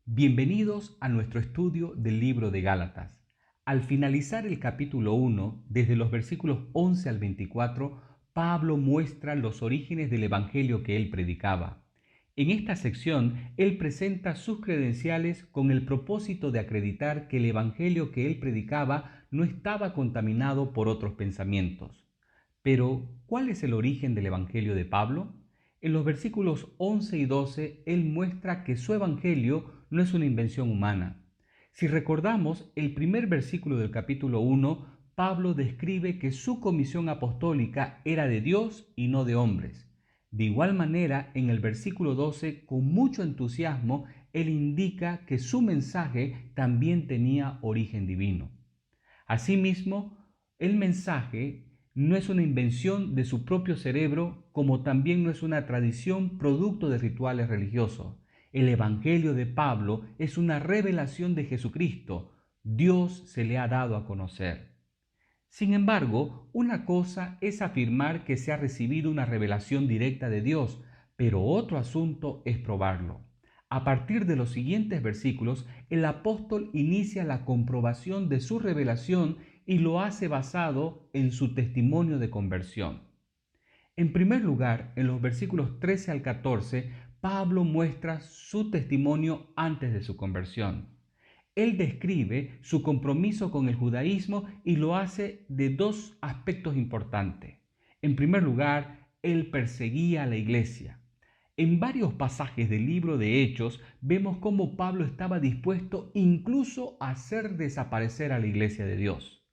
Bienvenidos a nuestro estudio del libro de Gálatas. Al finalizar el capítulo 1, desde los versículos 11 al 24, Pablo muestra los orígenes del evangelio que él predicaba. En esta sección, él presenta sus credenciales con el propósito de acreditar que el evangelio que él predicaba no estaba contaminado por otros pensamientos. Pero, ¿cuál es el origen del Evangelio de Pablo? En los versículos 11 y 12, él muestra que su Evangelio no es una invención humana. Si recordamos el primer versículo del capítulo 1, Pablo describe que su comisión apostólica era de Dios y no de hombres. De igual manera, en el versículo 12, con mucho entusiasmo, él indica que su mensaje también tenía origen divino. Asimismo, el mensaje no es una invención de su propio cerebro, como también no es una tradición producto de rituales religiosos. El Evangelio de Pablo es una revelación de Jesucristo. Dios se le ha dado a conocer. Sin embargo, una cosa es afirmar que se ha recibido una revelación directa de Dios, pero otro asunto es probarlo. A partir de los siguientes versículos, el apóstol inicia la comprobación de su revelación y lo hace basado en su testimonio de conversión. En primer lugar, en los versículos 13 al 14, Pablo muestra su testimonio antes de su conversión. Él describe su compromiso con el judaísmo y lo hace de dos aspectos importantes. En primer lugar, él perseguía a la iglesia. En varios pasajes del libro de Hechos vemos cómo Pablo estaba dispuesto incluso a hacer desaparecer a la iglesia de Dios.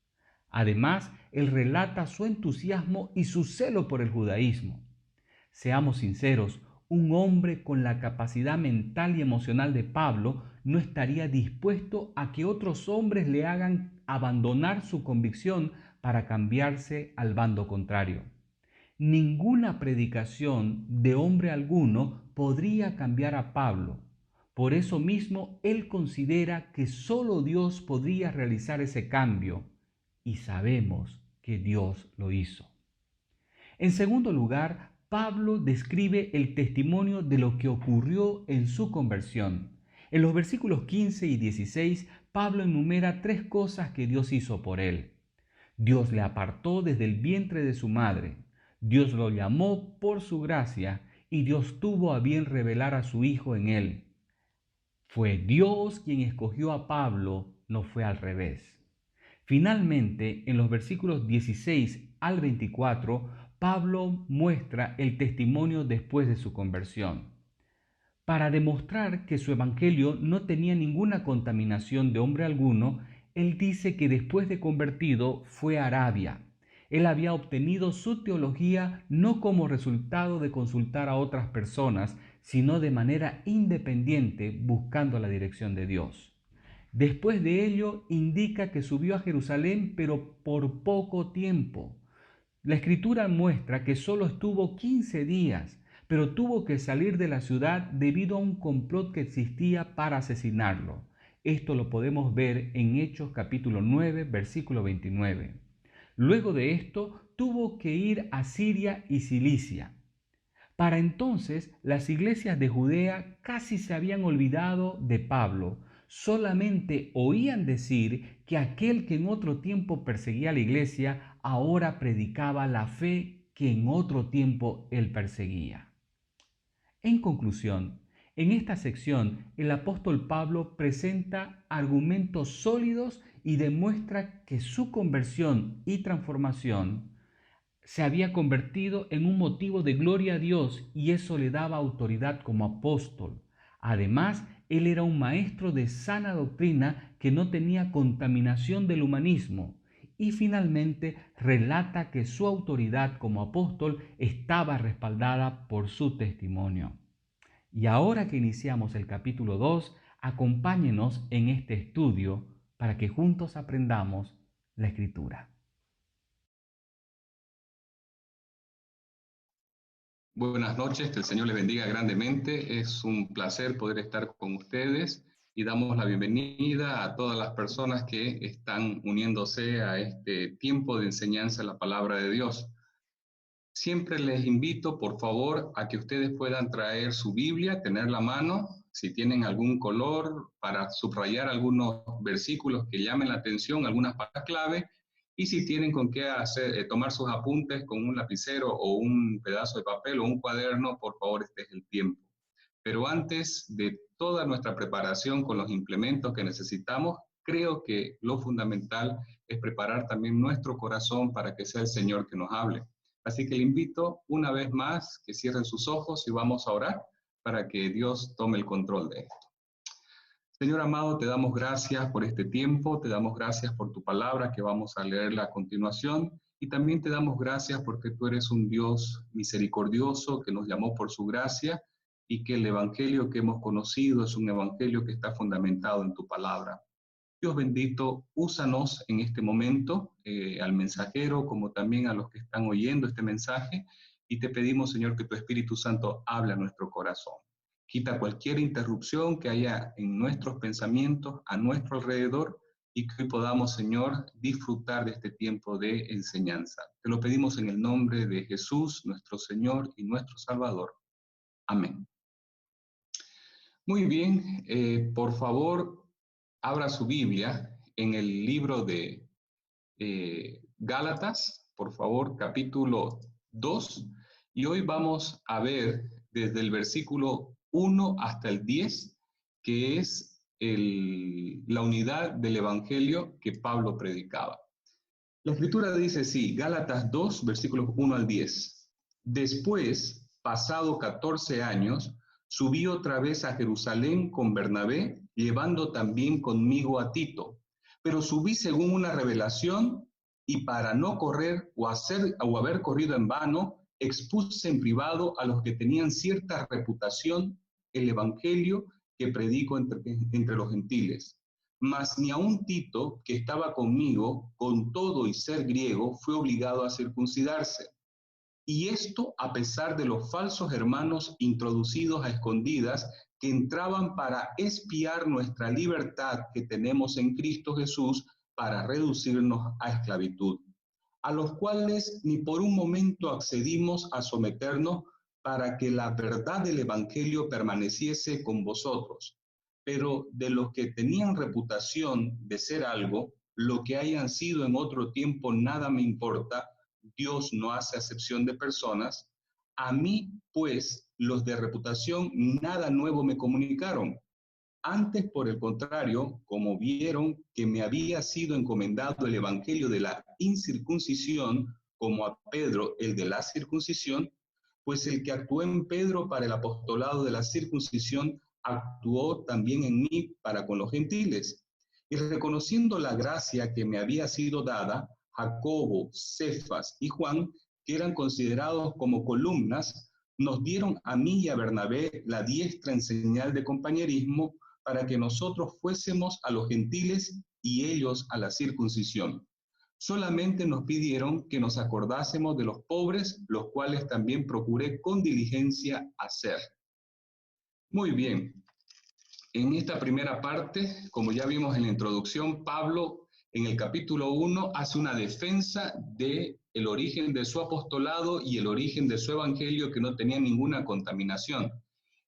Además, él relata su entusiasmo y su celo por el judaísmo. Seamos sinceros, un hombre con la capacidad mental y emocional de Pablo no estaría dispuesto a que otros hombres le hagan abandonar su convicción para cambiarse al bando contrario. Ninguna predicación de hombre alguno podría cambiar a Pablo. Por eso mismo él considera que solo Dios podría realizar ese cambio, y sabemos que Dios lo hizo. En segundo lugar, Pablo describe el testimonio de lo que ocurrió en su conversión. En los versículos 15 y 16, Pablo enumera tres cosas que Dios hizo por él. Dios le apartó desde el vientre de su madre, Dios lo llamó por su gracia y Dios tuvo a bien revelar a su Hijo en él. Fue Dios quien escogió a Pablo, no fue al revés. Finalmente, en los versículos 16 al 24, Pablo muestra el testimonio después de su conversión. Para demostrar que su evangelio no tenía ninguna contaminación de hombre alguno, él dice que después de convertido fue a Arabia. Él había obtenido su teología no como resultado de consultar a otras personas, sino de manera independiente buscando la dirección de Dios. Después de ello, indica que subió a Jerusalén, pero por poco tiempo. La escritura muestra que solo estuvo 15 días, pero tuvo que salir de la ciudad debido a un complot que existía para asesinarlo. Esto lo podemos ver en Hechos capítulo 9, versículo 29. Luego de esto, tuvo que ir a Siria y Cilicia. Para entonces, las iglesias de Judea casi se habían olvidado de Pablo. Solamente oían decir que aquel que en otro tiempo perseguía a la iglesia, ahora predicaba la fe que en otro tiempo él perseguía. En conclusión, en esta sección el apóstol Pablo presenta argumentos sólidos y demuestra que su conversión y transformación se había convertido en un motivo de gloria a Dios y eso le daba autoridad como apóstol. Además, él era un maestro de sana doctrina que no tenía contaminación del humanismo. Y finalmente relata que su autoridad como apóstol estaba respaldada por su testimonio. Y ahora que iniciamos el capítulo 2, acompáñenos en este estudio para que juntos aprendamos la Escritura. Buenas noches, que el Señor les bendiga grandemente. Es un placer poder estar con ustedes y damos la bienvenida a todas las personas que están uniéndose a este tiempo de enseñanza de la palabra de Dios. Siempre les invito, por favor, a que ustedes puedan traer su Biblia, tenerla a mano. si tienen algún color para subrayar algunos versículos que llamen la atención, algunas palabras clave, y si tienen con qué hacer, tomar sus apuntes con un lapicero o un pedazo de papel o un cuaderno, por favor, este es el tiempo. Pero antes de toda nuestra preparación con los implementos que necesitamos, creo que lo fundamental es preparar también nuestro corazón para que sea el Señor que nos hable. Así que le invito una vez más que cierren sus ojos y vamos a orar para que Dios tome el control de esto. Señor amado, te damos gracias por este tiempo, te damos gracias por tu palabra que vamos a leerla a continuación y también te damos gracias porque tú eres un Dios misericordioso que nos llamó por su gracia y que el evangelio que hemos conocido es un evangelio que está fundamentado en tu palabra. Dios bendito, úsanos en este momento, al mensajero como también a los que están oyendo este mensaje y te pedimos, Señor, que tu Espíritu Santo hable a nuestro corazón. Quita cualquier interrupción que haya en nuestros pensamientos, a nuestro alrededor, y que hoy podamos, Señor, disfrutar de este tiempo de enseñanza. Te lo pedimos en el nombre de Jesús, nuestro Señor y nuestro Salvador. Amén. Muy bien, por favor, abra su Biblia en el libro de Gálatas, por favor, capítulo 2, y hoy vamos a ver desde el versículo 1 hasta el 10, que es la unidad del evangelio que Pablo predicaba. La escritura dice así, Gálatas 2, versículos 1 al 10. Después, pasado 14 años, subí otra vez a Jerusalén con Bernabé, llevando también conmigo a Tito. Pero subí según una revelación y para no correr o haber corrido en vano, expuse en privado a los que tenían cierta reputación el evangelio que predico entre los gentiles. Mas ni aun Tito, que estaba conmigo, con todo y ser griego, fue obligado a circuncidarse. Y esto a pesar de los falsos hermanos introducidos a escondidas que entraban para espiar nuestra libertad que tenemos en Cristo Jesús para reducirnos a esclavitud, a los cuales ni por un momento accedimos a someternos para que la verdad del Evangelio permaneciese con vosotros. Pero de los que tenían reputación de ser algo, lo que hayan sido en otro tiempo nada me importa, Dios no hace acepción de personas. A mí, pues, los de reputación nada nuevo me comunicaron. Antes, por el contrario, como vieron que me había sido encomendado el evangelio de la incircuncisión, como a Pedro el de la circuncisión, pues el que actuó en Pedro para el apostolado de la circuncisión, actuó también en mí para con los gentiles. Y reconociendo la gracia que me había sido dada, Jacobo, Cefas y Juan, que eran considerados como columnas, nos dieron a mí y a Bernabé la diestra en señal de compañerismo para que nosotros fuésemos a los gentiles y ellos a la circuncisión. Solamente nos pidieron que nos acordásemos de los pobres, los cuales también procuré con diligencia hacer. Muy bien. En esta primera parte, como ya vimos en la introducción, Pablo en el capítulo 1 hace una defensa del origen de su apostolado y el origen de su evangelio que no tenía ninguna contaminación.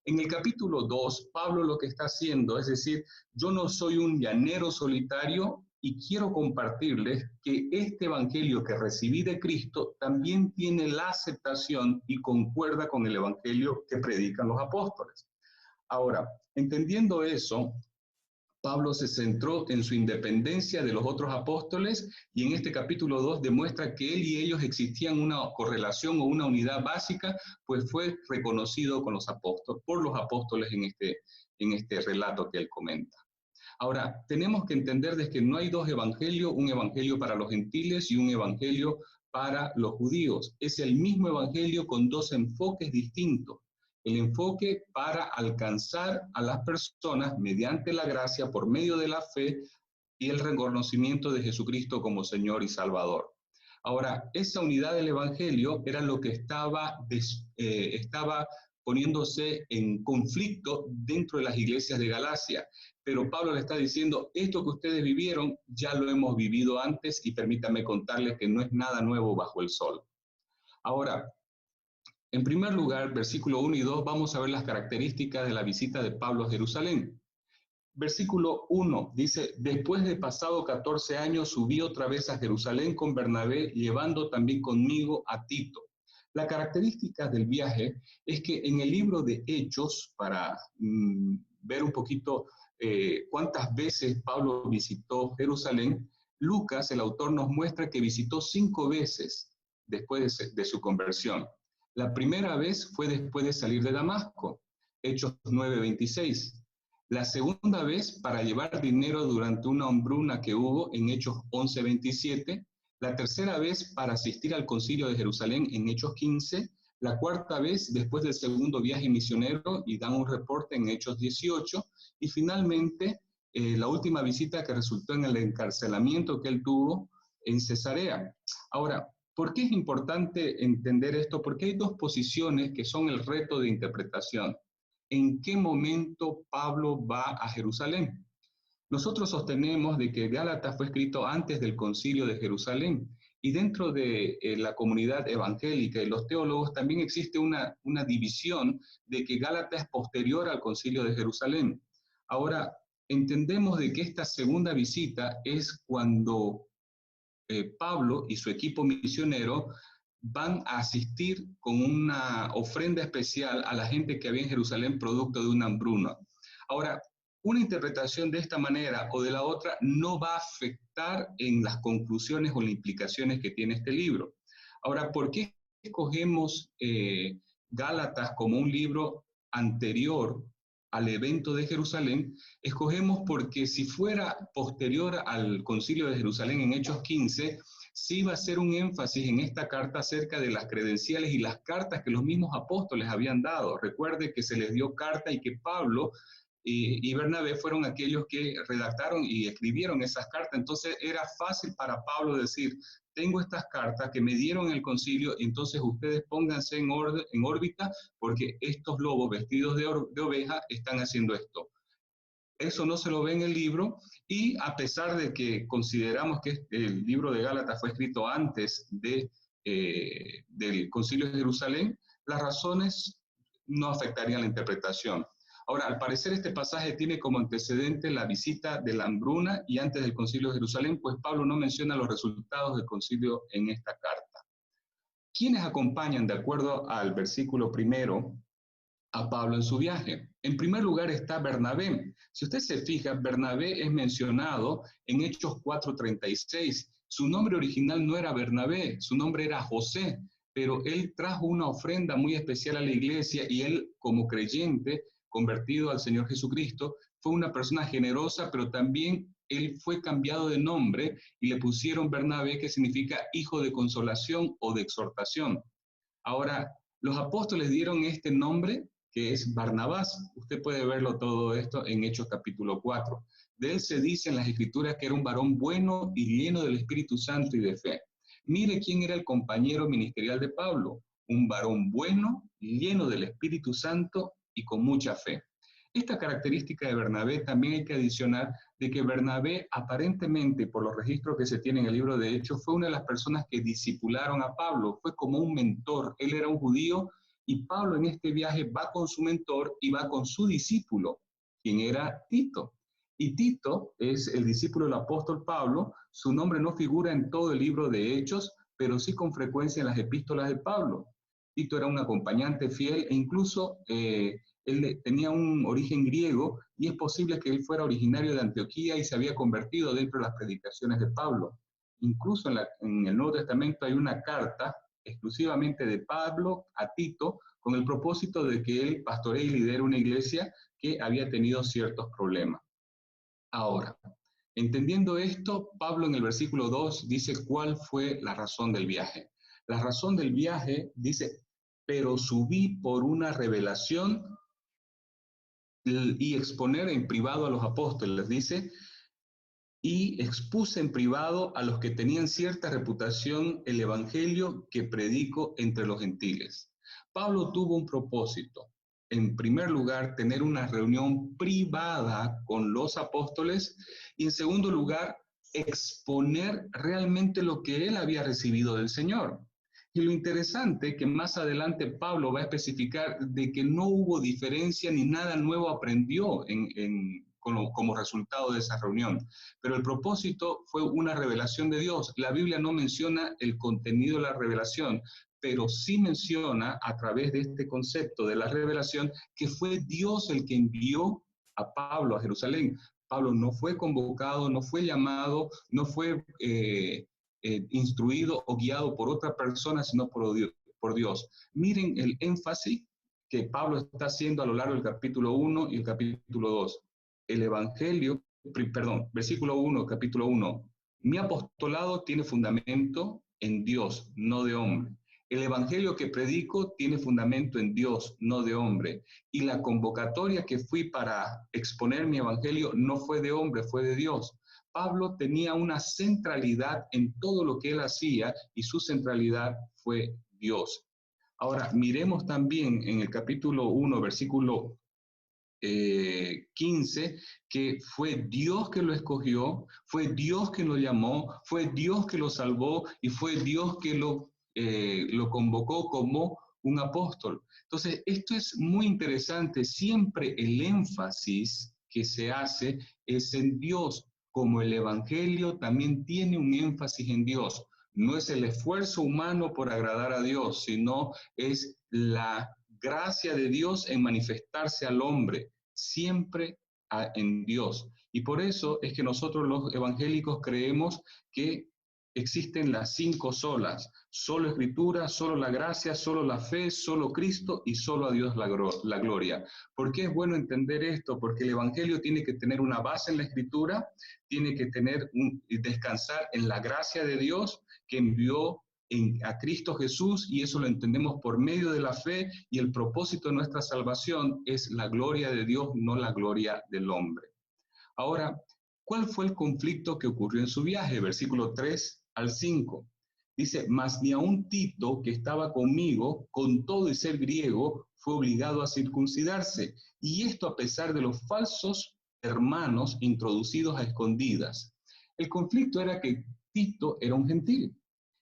En el capítulo 2, Pablo lo que está haciendo es decir, yo no soy un llanero solitario y quiero compartirles que este evangelio que recibí de Cristo también tiene la aceptación y concuerda con el evangelio que predican los apóstoles. Ahora, entendiendo eso, Pablo se centró en su independencia de los otros apóstoles y en este capítulo 2 demuestra que él y ellos existían una correlación o una unidad básica, pues fue reconocido con los apóstoles, por los apóstoles en este relato que él comenta. Ahora, tenemos que entender de que no hay dos evangelios, un evangelio para los gentiles y un evangelio para los judíos. Es el mismo evangelio con dos enfoques distintos. El enfoque para alcanzar a las personas mediante la gracia por medio de la fe y el reconocimiento de Jesucristo como Señor y Salvador. Ahora, esa unidad del Evangelio era lo que estaba poniéndose en conflicto dentro de las iglesias de Galacia. Pero Pablo le está diciendo, esto que ustedes vivieron ya lo hemos vivido antes y permítanme contarles que no es nada nuevo bajo el sol. Ahora, En primer lugar, versículo 1 y 2, vamos a ver las características de la visita de Pablo a Jerusalén. Versículo 1 dice, después de pasado 14 años subí otra vez a Jerusalén con Bernabé, llevando también conmigo a Tito. La característica del viaje es que en el libro de Hechos, para ver un poquito cuántas veces Pablo visitó Jerusalén, Lucas, el autor, nos muestra que visitó 5 veces después de su conversión. La primera vez fue después de salir de Damasco, Hechos 9:26. La segunda vez para llevar dinero durante una hambruna que hubo en Hechos 11:27. La tercera vez para asistir al concilio de Jerusalén en Hechos 15. La cuarta vez después del segundo viaje misionero y dan un reporte en Hechos 18. Y finalmente la última visita que resultó en el encarcelamiento que él tuvo en Cesarea. Ahora, ¿por qué es importante entender esto? Porque hay dos posiciones que son el reto de interpretación. ¿En qué momento Pablo va a Jerusalén? Nosotros sostenemos de que Gálatas fue escrito antes del concilio de Jerusalén y dentro de la comunidad evangélica y los teólogos también existe una división de que Gálatas es posterior al concilio de Jerusalén. Ahora, entendemos de que esta segunda visita es cuando Pablo y su equipo misionero van a asistir con una ofrenda especial a la gente que había en Jerusalén producto de una hambruna. Ahora, una interpretación de esta manera o de la otra no va a afectar en las conclusiones o las implicaciones que tiene este libro. Ahora, ¿por qué escogemos Gálatas como un libro anterior al evento de Jerusalén? Escogemos porque si fuera posterior al concilio de Jerusalén en Hechos 15, sí va a ser un énfasis en esta carta acerca de las credenciales y las cartas que los mismos apóstoles habían dado. Recuerde que se les dio carta y que Pablo y Bernabé fueron aquellos que redactaron y escribieron esas cartas. Entonces era fácil para Pablo decir, tengo estas cartas que me dieron el concilio, entonces ustedes pónganse en órbita porque estos lobos vestidos de oveja están haciendo esto. Eso no se lo ve en el libro y a pesar de que consideramos que el libro de Gálatas fue escrito antes del concilio de Jerusalén, las razones no afectarían la interpretación. Ahora, al parecer este pasaje tiene como antecedente la visita de la hambruna y antes del concilio de Jerusalén, pues Pablo no menciona los resultados del concilio en esta carta. ¿Quiénes acompañan, de acuerdo al versículo primero, a Pablo en su viaje? En primer lugar está Bernabé. Si usted se fija, Bernabé es mencionado en Hechos 4:36. Su nombre original no era Bernabé, su nombre era José, pero él trajo una ofrenda muy especial a la iglesia y él, como creyente, convertido al Señor Jesucristo, fue una persona generosa, pero también él fue cambiado de nombre y le pusieron Bernabé, que significa hijo de consolación o de exhortación. Ahora, los apóstoles dieron este nombre que es Barnabás. Usted puede verlo todo esto en Hechos capítulo 4. De él se dice en las Escrituras que era un varón bueno y lleno del Espíritu Santo y de fe. Mire quién era el compañero ministerial de Pablo, un varón bueno, lleno del Espíritu Santo y con mucha fe. Esta característica de Bernabé también hay que adicionar de que Bernabé aparentemente, por los registros que se tienen en el libro de Hechos, fue una de las personas que discipularon a Pablo, fue como un mentor. Él era un judío y Pablo en este viaje va con su mentor y va con su discípulo, quien era Tito. Y Tito es el discípulo del apóstol Pablo. Su nombre no figura en todo el libro de Hechos, pero sí con frecuencia en las epístolas de Pablo. Tito era un acompañante fiel e incluso él tenía un origen griego y es posible que él fuera originario de Antioquía y se había convertido dentro de las predicaciones de Pablo. Incluso en el Nuevo Testamento hay una carta exclusivamente de Pablo a Tito con el propósito de que él pastoree y lidere una iglesia que había tenido ciertos problemas. Ahora, entendiendo esto, Pablo en el versículo 2 dice cuál fue la razón del viaje. La razón del viaje dice, pero subí por una revelación y exponer en privado a los apóstoles, dice, y expuse en privado a los que tenían cierta reputación el evangelio que predico entre los gentiles. Pablo tuvo un propósito. En primer lugar, tener una reunión privada con los apóstoles y en segundo lugar, exponer realmente lo que él había recibido del Señor. Y lo interesante es que más adelante Pablo va a especificar de que no hubo diferencia ni nada nuevo aprendió como resultado de esa reunión. Pero el propósito fue una revelación de Dios. La Biblia no menciona el contenido de la revelación, pero sí menciona a través de este concepto de la revelación que fue Dios el que envió a Pablo a Jerusalén. Pablo no fue convocado, no fue llamado, no fue instruido o guiado por otra persona, sino por Dios. Miren el énfasis que Pablo está haciendo a lo largo del capítulo 1 y el capítulo 2. El Evangelio, perdón, versículo 1, capítulo 1. Mi apostolado tiene fundamento en Dios, no de hombre. El evangelio que predico tiene fundamento en Dios, no de hombre. Y la convocatoria que fui para exponer mi evangelio no fue de hombre, fue de Dios. Pablo tenía una centralidad en todo lo que él hacía y su centralidad fue Dios. Ahora, miremos también en el capítulo 1, versículo 15, que fue Dios que lo escogió, fue Dios que lo llamó, fue Dios que lo salvó y fue Dios que lo convocó como un apóstol. Entonces, esto es muy interesante. Siempre el énfasis que se hace es en Dios, como el Evangelio también tiene un énfasis en Dios. No es el esfuerzo humano por agradar a Dios, sino es la gracia de Dios en manifestarse al hombre, siempre en Dios. Y por eso es que nosotros los evangélicos creemos que existen las 5 solas: solo Escritura, solo la gracia, solo la fe, solo Cristo y solo a Dios la gloria. ¿Por qué es bueno entender esto? Porque el Evangelio tiene que tener una base en la Escritura, tiene que descansar en la gracia de Dios que envió a Cristo Jesús, y eso lo entendemos por medio de la fe, y el propósito de nuestra salvación es la gloria de Dios, no la gloria del hombre. Ahora, ¿cuál fue el conflicto que ocurrió en su viaje? Versículo 3 al 5. Dice, mas ni aun Tito, que estaba conmigo, con todo y ser griego, fue obligado a circuncidarse, y esto a pesar de los falsos hermanos introducidos a escondidas. El conflicto era que Tito era un gentil,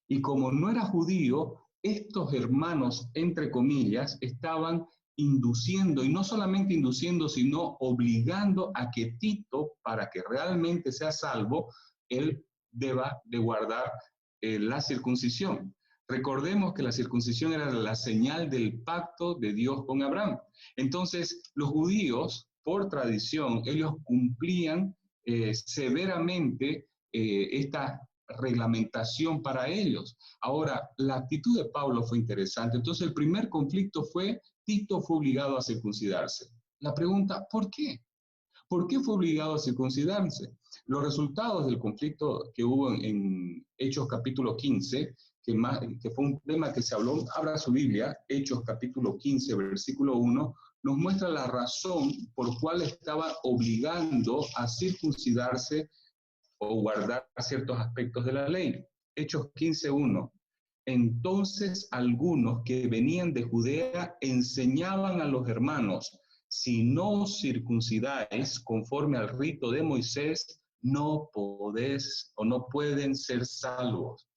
y como no era judío, estos hermanos, entre comillas, estaban induciendo, y no solamente induciendo, sino obligando a que Tito, para que realmente sea salvo, él deba de guardar la circuncisión. Recordemos que la circuncisión era la señal del pacto de Dios con Abraham. Entonces, los judíos, por tradición, ellos cumplían severamente esta reglamentación para ellos. Ahora, la actitud de Pablo fue interesante. Entonces, el primer conflicto fue, Tito fue obligado a circuncidarse. La pregunta, ¿por qué? ¿Por qué fue obligado a circuncidarse? Los resultados del conflicto que hubo en Hechos capítulo 15, que fue un tema que se habló, abra su Biblia, Hechos capítulo 15, versículo 1, nos muestra la razón por cual estaba obligando a circuncidarse o guardar ciertos aspectos de la ley. Hechos 15:1. Entonces algunos que venían de Judea enseñaban a los hermanos, si no os circuncidáis conforme al rito de Moisés, no podés o no pueden ser salvos.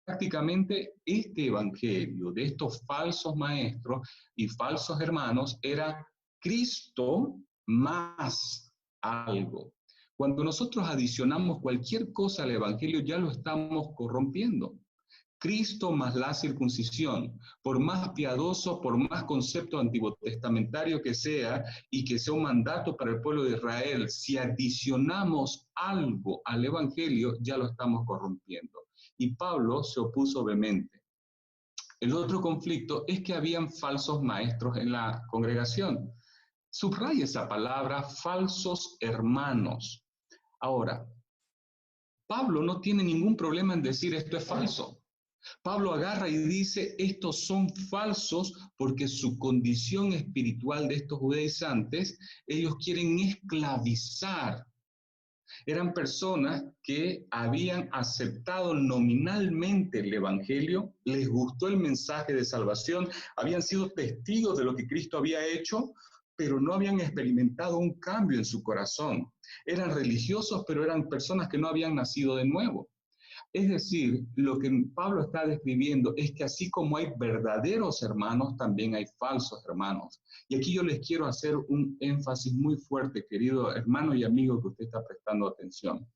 Prácticamente este evangelio de estos falsos maestros y falsos hermanos era Cristo más algo. Cuando nosotros adicionamos cualquier cosa al evangelio, ya lo estamos corrompiendo. Cristo más la circuncisión, por más piadoso, por más concepto antiguo testamentario que sea, y que sea un mandato para el pueblo de Israel, si adicionamos algo al evangelio, ya lo estamos corrompiendo. Y Pablo se opuso vehemente. El otro conflicto es que habían falsos maestros en la congregación. Subraya esa palabra, falsos hermanos. Ahora, Pablo no tiene ningún problema en decir esto es falso. Pablo agarra y dice, estos son falsos porque su condición espiritual de estos judaizantes, ellos quieren esclavizar. Eran personas que habían aceptado nominalmente el evangelio, les gustó el mensaje de salvación, habían sido testigos de lo que Cristo había hecho, pero no habían experimentado un cambio en su corazón. Eran religiosos, pero eran personas que no habían nacido de nuevo. Es decir, lo que Pablo está describiendo es que así como hay verdaderos hermanos, también hay falsos hermanos. Y aquí yo les quiero hacer un énfasis muy fuerte, querido hermano y amigo que usted está prestando atención.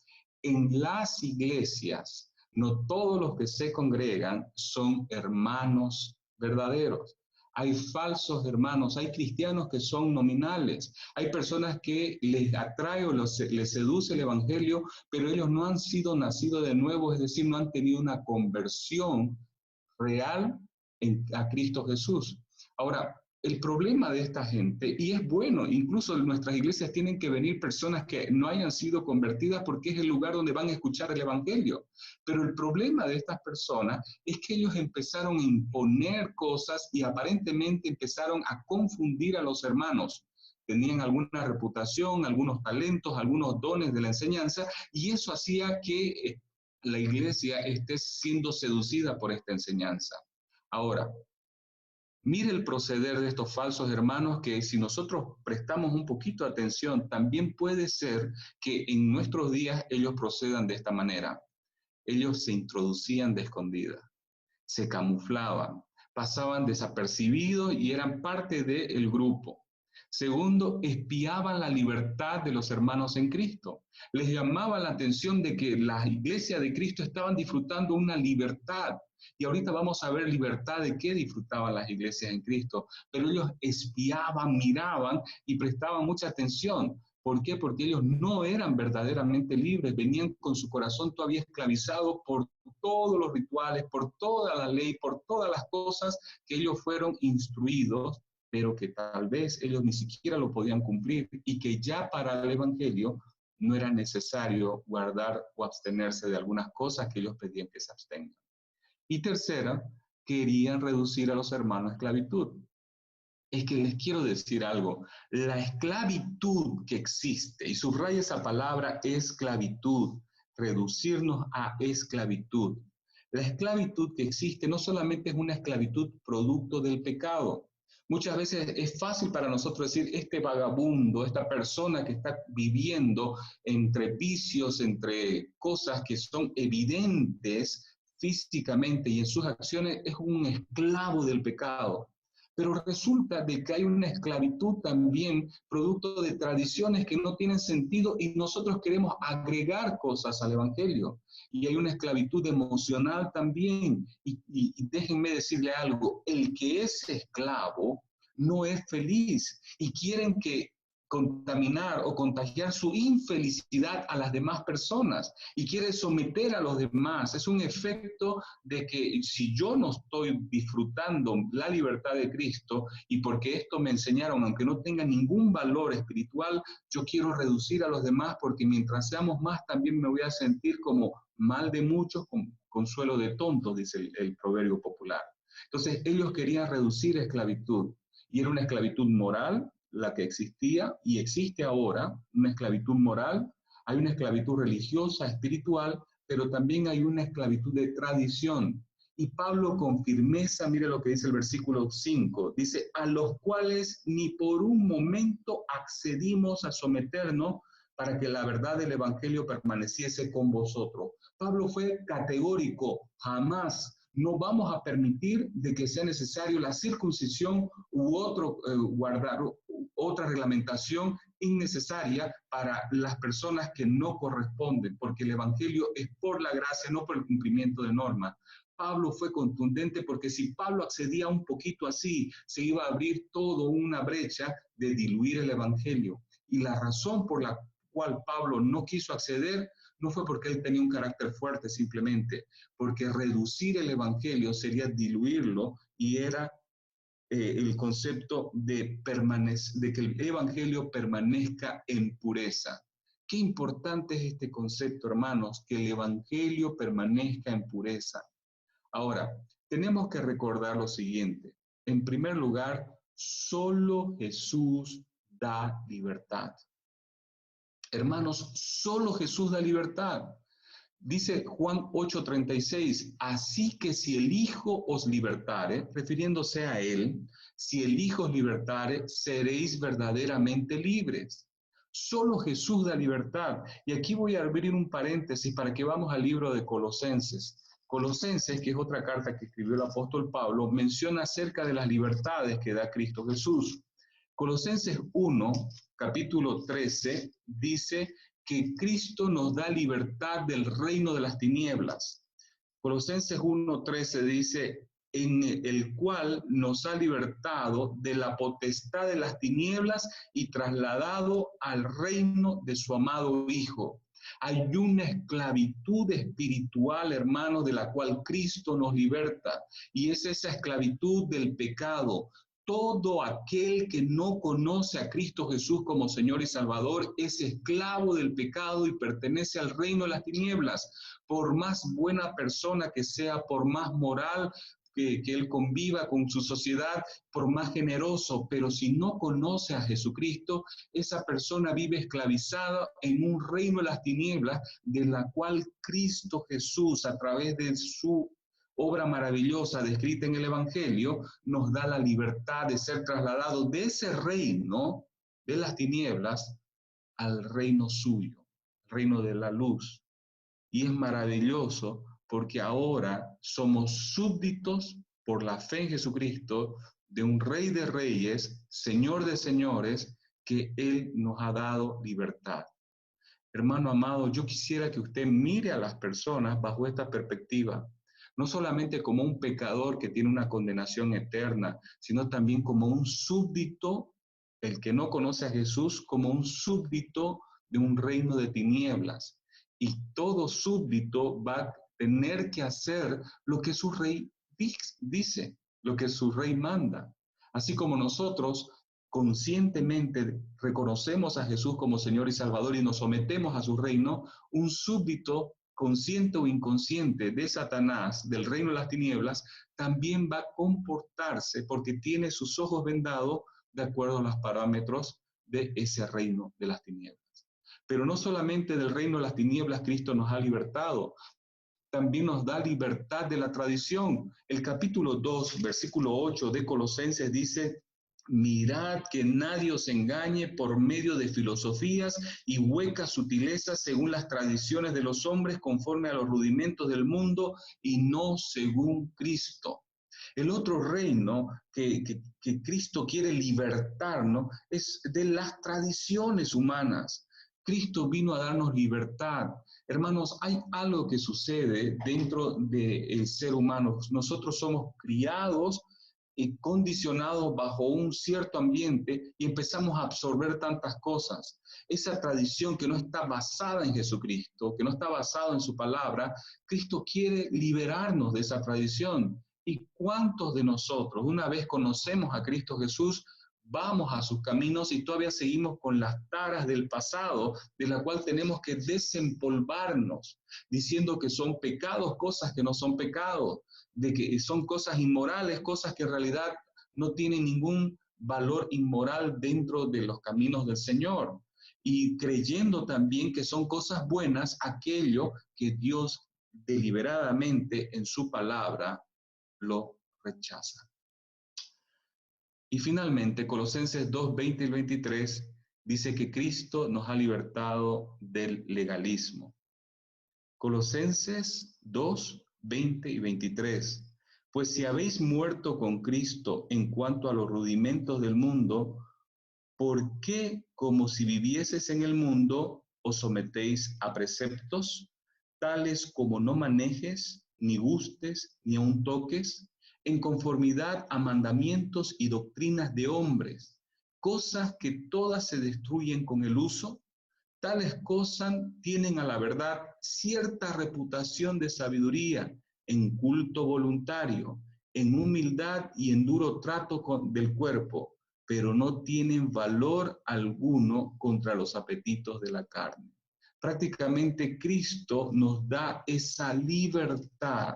En las iglesias, no todos los que se congregan son hermanos verdaderos. Hay falsos hermanos, hay cristianos que son nominales, hay personas que les atrae o les seduce el evangelio, pero ellos no han sido nacidos de nuevo, es decir, no han tenido una conversión real a Cristo Jesús. Ahora, el problema de esta gente, y es bueno, incluso en nuestras iglesias tienen que venir personas que no hayan sido convertidas porque es el lugar donde van a escuchar el evangelio, pero el problema de estas personas es que ellos empezaron a imponer cosas y aparentemente empezaron a confundir a los hermanos. Tenían alguna reputación, algunos talentos, algunos dones de la enseñanza, y eso hacía que la iglesia esté siendo seducida por esta enseñanza. Ahora, mire el proceder de estos falsos hermanos que si nosotros prestamos un poquito de atención, también puede ser que en nuestros días ellos procedan de esta manera. Ellos se introducían de escondida, se camuflaban, pasaban desapercibidos y eran parte del grupo. Segundo, espiaban la libertad de los hermanos en Cristo. Les llamaba la atención de que las iglesias de Cristo estaban disfrutando una libertad. Y ahorita vamos a ver libertad de qué disfrutaban las iglesias en Cristo. Pero ellos espiaban, miraban y prestaban mucha atención. ¿Por qué? Porque ellos no eran verdaderamente libres, venían con su corazón todavía esclavizado por todos los rituales, por toda la ley, por todas las cosas que ellos fueron instruidos, pero que tal vez ellos ni siquiera lo podían cumplir y que ya para el Evangelio no era necesario guardar o abstenerse de algunas cosas que ellos pedían que se abstengan. Y tercera, querían reducir a los hermanos a esclavitud. Es que les quiero decir algo, la esclavitud que existe, y subraya esa palabra esclavitud, reducirnos a esclavitud. La esclavitud que existe no solamente es una esclavitud producto del pecado. Muchas veces es fácil para nosotros decir, este vagabundo, esta persona que está viviendo entre vicios, entre cosas que son evidentes físicamente y en sus acciones, es un esclavo del pecado. Pero resulta de que hay una esclavitud también producto de tradiciones que no tienen sentido y nosotros queremos agregar cosas al Evangelio. Y hay una esclavitud emocional también. Y déjenme decirle algo, el que es esclavo no es feliz y quieren que contaminar o contagiar su infelicidad a las demás personas y quiere someter a los demás. Es un efecto de que si yo no estoy disfrutando la libertad de Cristo y porque esto me enseñaron, aunque no tenga ningún valor espiritual, yo quiero reducir a los demás porque mientras seamos más también me voy a sentir como mal de muchos, con consuelo de tontos, dice el proverbio popular. Entonces ellos querían reducir esclavitud y era una esclavitud moral, la que existía y existe ahora, una esclavitud moral, hay una esclavitud religiosa, espiritual, pero también hay una esclavitud de tradición. Y Pablo con firmeza, mire lo que dice el versículo 5, dice, a los cuales ni por un momento accedimos a someternos para que la verdad del Evangelio permaneciese con vosotros. Pablo fue categórico, jamás no vamos a permitir de que sea necesario la circuncisión u guardar otra reglamentación innecesaria para las personas que no corresponden, porque el Evangelio es por la gracia, no por el cumplimiento de normas. Pablo fue contundente porque si Pablo accedía un poquito así, se iba a abrir toda una brecha de diluir el Evangelio. Y la razón por la cual Pablo no quiso acceder no fue porque él tenía un carácter fuerte simplemente, porque reducir el Evangelio sería diluirlo y era el concepto de que el Evangelio permanezca en pureza. Qué importante es este concepto, hermanos, que el Evangelio permanezca en pureza. Ahora, tenemos que recordar lo siguiente. En primer lugar, solo Jesús da libertad. Hermanos, solo Jesús da libertad. Dice Juan 8:36, así que si el Hijo os libertare, refiriéndose a Él, si el Hijo os libertare, seréis verdaderamente libres. Solo Jesús da libertad. Y aquí voy a abrir un paréntesis para que vamos al libro de Colosenses. Colosenses, que es otra carta que escribió el apóstol Pablo, menciona acerca de las libertades que da Cristo Jesús. Colosenses 1, capítulo 13, dice que Cristo nos da libertad del reino de las tinieblas. Colosenses 1:13 dice, en el cual nos ha libertado de la potestad de las tinieblas y trasladado al reino de su amado Hijo. Hay una esclavitud espiritual, hermanos, de la cual Cristo nos liberta, y es esa esclavitud del pecado. Todo aquel que no conoce a Cristo Jesús como Señor y Salvador es esclavo del pecado y pertenece al reino de las tinieblas. Por más buena persona que sea, por más moral que él conviva con su sociedad, por más generoso, pero si no conoce a Jesucristo, esa persona vive esclavizada en un reino de las tinieblas, de la cual Cristo Jesús, a través de su obra maravillosa descrita en el Evangelio, nos da la libertad de ser trasladados de ese reino de las tinieblas al reino suyo, reino de la luz. Y es maravilloso porque ahora somos súbditos por la fe en Jesucristo de un Rey de Reyes, Señor de Señores, que Él nos ha dado libertad. Hermano amado, yo quisiera que usted mire a las personas bajo esta perspectiva, no solamente como un pecador que tiene una condenación eterna, sino también como un súbdito, el que no conoce a Jesús, como un súbdito de un reino de tinieblas. Y todo súbdito va a tener que hacer lo que su rey dice, lo que su rey manda. Así como nosotros conscientemente reconocemos a Jesús como Señor y Salvador y nos sometemos a su reino, un súbdito consciente o inconsciente de Satanás, del reino de las tinieblas, también va a comportarse porque tiene sus ojos vendados de acuerdo a los parámetros de ese reino de las tinieblas. Pero no solamente del reino de las tinieblas Cristo nos ha libertado, también nos da libertad de la tradición. El capítulo 2, versículo 8 de Colosenses dice, mirad que nadie os engañe por medio de filosofías y huecas sutilezas según las tradiciones de los hombres conforme a los rudimentos del mundo y no según Cristo. El otro reino que Cristo quiere libertarnos es de las tradiciones humanas. Cristo vino a darnos libertad. Hermanos, hay algo que sucede dentro del ser humano. Nosotros somos criados y condicionados bajo un cierto ambiente y empezamos a absorber tantas cosas. Esa tradición que no está basada en Jesucristo, que no está basada en su palabra, Cristo quiere liberarnos de esa tradición. ¿Y cuántos de nosotros, una vez conocemos a Cristo Jesús, vamos a sus caminos y todavía seguimos con las taras del pasado, de la cual tenemos que desempolvarnos, diciendo que son pecados, cosas que no son pecados, de que son cosas inmorales, cosas que en realidad no tienen ningún valor inmoral dentro de los caminos del Señor? Y creyendo también que son cosas buenas aquello que Dios deliberadamente en su palabra lo rechaza. Y finalmente, Colosenses 2, 20 y 23 dice que Cristo nos ha libertado del legalismo. Colosenses 2, 20 y 23. Pues si habéis muerto con Cristo en cuanto a los rudimentos del mundo, ¿por qué, como si vivieses en el mundo, os sometéis a preceptos, tales como no manejes, ni gustes, ni aun toques, en conformidad a mandamientos y doctrinas de hombres, cosas que todas se destruyen con el uso? Tales cosas tienen a la verdad cierta reputación de sabiduría, en culto voluntario, en humildad y en duro trato del cuerpo, pero no tienen valor alguno contra los apetitos de la carne. Prácticamente Cristo nos da esa libertad